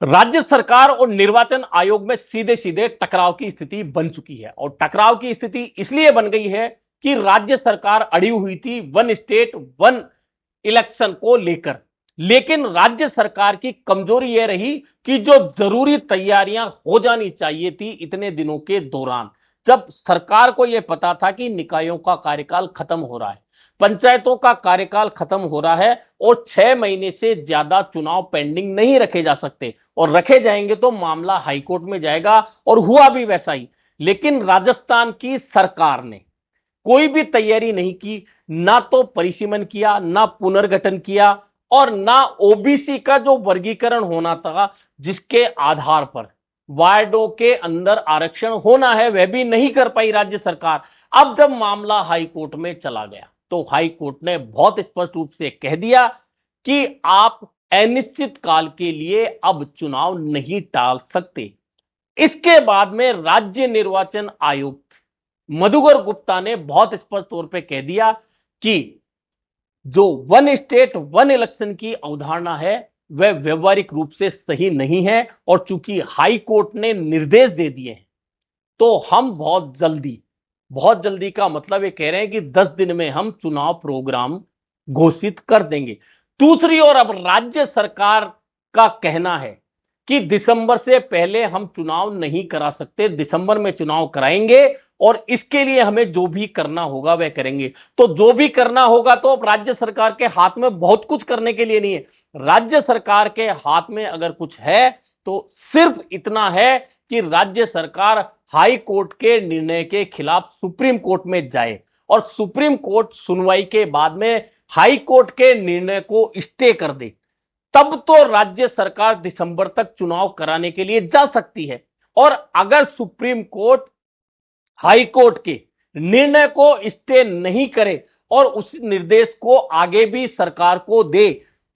राज्य सरकार और निर्वाचन आयोग में सीधे सीधे टकराव की स्थिति बन चुकी है और टकराव की स्थिति इसलिए बन गई है कि राज्य सरकार अड़ी हुई थी वन स्टेट वन इलेक्शन को लेकर। लेकिन राज्य सरकार की कमजोरी यह रही कि जो जरूरी तैयारियां हो जानी चाहिए थी इतने दिनों के दौरान, जब सरकार को यह पता था कि निकायों का कार्यकाल खत्म हो रहा है, पंचायतों का कार्यकाल खत्म हो रहा है और 6 महीने से ज्यादा चुनाव पेंडिंग नहीं रखे जा सकते और रखे जाएंगे तो मामला हाईकोर्ट में जाएगा, और हुआ भी वैसा ही। लेकिन राजस्थान की सरकार ने कोई भी तैयारी नहीं की, ना तो परिसीमन किया, ना पुनर्गठन किया और ना ओबीसी का जो वर्गीकरण होना था जिसके आधार पर वार्डों के अंदर आरक्षण होना है वह भी नहीं कर पाई राज्य सरकार। अब जब मामला हाईकोर्ट में चला गया तो हाईकोर्ट ने बहुत स्पष्ट रूप से कह दिया कि आप अनिश्चित काल के लिए अब चुनाव नहीं टाल सकते। इसके बाद में राज्य निर्वाचन आयुक्त मधुकर गुप्ता ने बहुत स्पष्ट तौर पे कह दिया कि जो वन स्टेट वन इलेक्शन की अवधारणा है वह व्यवहारिक रूप से सही नहीं है, और चूंकि हाई कोर्ट ने निर्देश दे दिए हैं तो हम बहुत जल्दी का मतलब ये कह रहे हैं कि 10 दिन में हम चुनाव प्रोग्राम घोषित कर देंगे। दूसरी ओर अब राज्य सरकार का कहना है कि दिसंबर से पहले हम चुनाव नहीं करा सकते, दिसंबर में चुनाव कराएंगे और इसके लिए हमें जो भी करना होगा वह करेंगे। तो जो भी करना होगा तो अब राज्य सरकार के हाथ में बहुत कुछ करने के लिए नहीं है। राज्य सरकार के हाथ में अगर कुछ है तो सिर्फ इतना है कि राज्य सरकार हाई कोर्ट के निर्णय के खिलाफ सुप्रीम कोर्ट में जाए और सुप्रीम कोर्ट सुनवाई के बाद में हाई कोर्ट के निर्णय को स्टे कर दे, तब तो राज्य सरकार दिसंबर तक चुनाव कराने के लिए जा सकती है। और अगर सुप्रीम कोर्ट हाई कोर्ट के निर्णय को स्टे नहीं करे और उस निर्देश को आगे भी सरकार को दे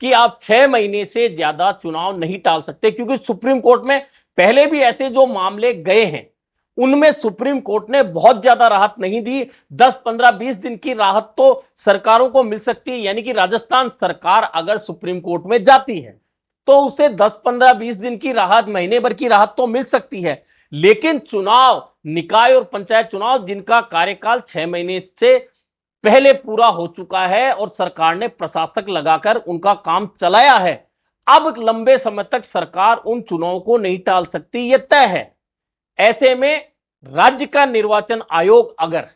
कि आप 6 महीने से ज्यादा चुनाव नहीं टाल सकते, क्योंकि सुप्रीम कोर्ट में पहले भी ऐसे जो मामले गए हैं उनमें सुप्रीम कोर्ट ने बहुत ज्यादा राहत नहीं दी। 10, 15, 20 दिन की राहत तो सरकारों को मिल सकती है, यानी कि राजस्थान सरकार अगर सुप्रीम कोर्ट में जाती है तो उसे 10, 15, 20 दिन की राहत, महीने भर की राहत तो मिल सकती है। लेकिन चुनाव, निकाय और पंचायत चुनाव जिनका कार्यकाल 6 महीने से पहले पूरा हो चुका है और सरकार ने प्रशासक लगाकर उनका काम चलाया है, अब लंबे समय तक सरकार उन चुनावों को नहीं टाल सकती, यह तय है। ऐसे में राज्य का निर्वाचन आयोग अगर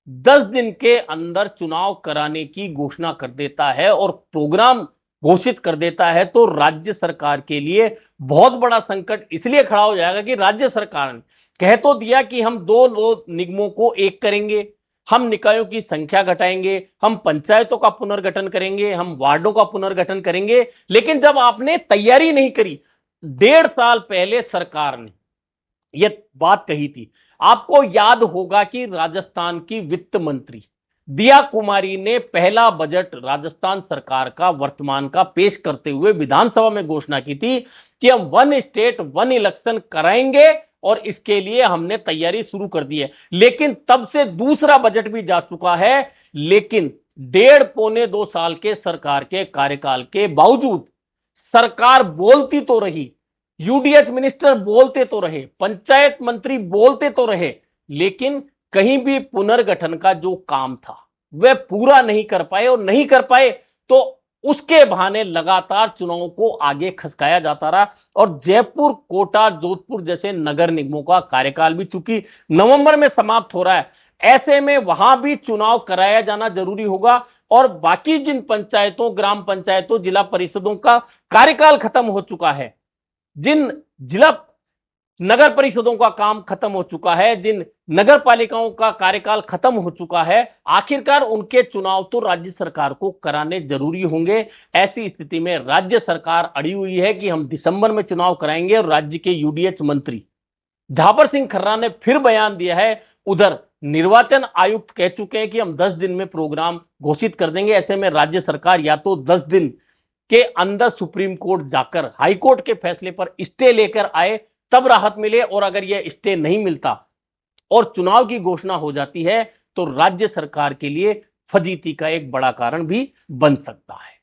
10 दिन के अंदर चुनाव कराने की घोषणा कर देता है और प्रोग्राम घोषित कर देता है तो राज्य सरकार के लिए बहुत बड़ा संकट इसलिए खड़ा हो जाएगा कि राज्य सरकार ने कह तो दिया कि हम दो निगमों को एक करेंगे, हम निकायों की संख्या घटाएंगे, हम पंचायतों का पुनर्गठन करेंगे, हम वार्डों का पुनर्गठन करेंगे, लेकिन जब आपने तैयारी नहीं करी, 1.5 साल पहले सरकार ने यह बात कही थी। आपको याद होगा कि राजस्थान की वित्त मंत्री दिया कुमारी ने पहला बजट राजस्थान सरकार का वर्तमान का पेश करते हुए विधानसभा में घोषणा की थी कि हम वन स्टेट वन इलेक्शन कराएंगे और इसके लिए हमने तैयारी शुरू कर दी है। लेकिन तब से दूसरा बजट भी जा चुका है, लेकिन 1.5 पौने 2 साल के सरकार के कार्यकाल के बावजूद सरकार बोलती तो रही, यूडीएच मिनिस्टर बोलते तो रहे, पंचायत मंत्री बोलते तो रहे, लेकिन कहीं भी पुनर्गठन का जो काम था वह पूरा नहीं कर पाए, और नहीं कर पाए तो उसके बहाने लगातार चुनावों को आगे खसकाया जाता रहा। और जयपुर, कोटा, जोधपुर जैसे नगर निगमों का कार्यकाल भी चूंकि नवंबर में समाप्त हो रहा है, ऐसे में वहां भी चुनाव कराया जाना जरूरी होगा। और बाकी जिन पंचायतों, ग्राम पंचायतों, जिला परिषदों का कार्यकाल खत्म हो चुका है, जिन जिला नगर परिषदों का काम खत्म हो चुका है, जिन नगर पालिकाओं का कार्यकाल खत्म हो चुका है, आखिरकार उनके चुनाव तो राज्य सरकार को कराने जरूरी होंगे। ऐसी स्थिति में राज्य सरकार अड़ी हुई है कि हम दिसंबर में चुनाव कराएंगे, और राज्य के यूडीएच मंत्री झापर सिंह खर्रा ने फिर बयान दिया है। उधर निर्वाचन आयुक्त कह चुके हैं कि हम 10 दिन में प्रोग्राम घोषित कर देंगे। ऐसे में राज्य सरकार या तो 10 दिन के अंदर सुप्रीम कोर्ट जाकर हाई कोर्ट के फैसले पर स्टे लेकर आए, तब राहत मिले, और अगर यह स्टे नहीं मिलता और चुनाव की घोषणा हो जाती है तो राज्य सरकार के लिए फजीती का एक बड़ा कारण भी बन सकता है।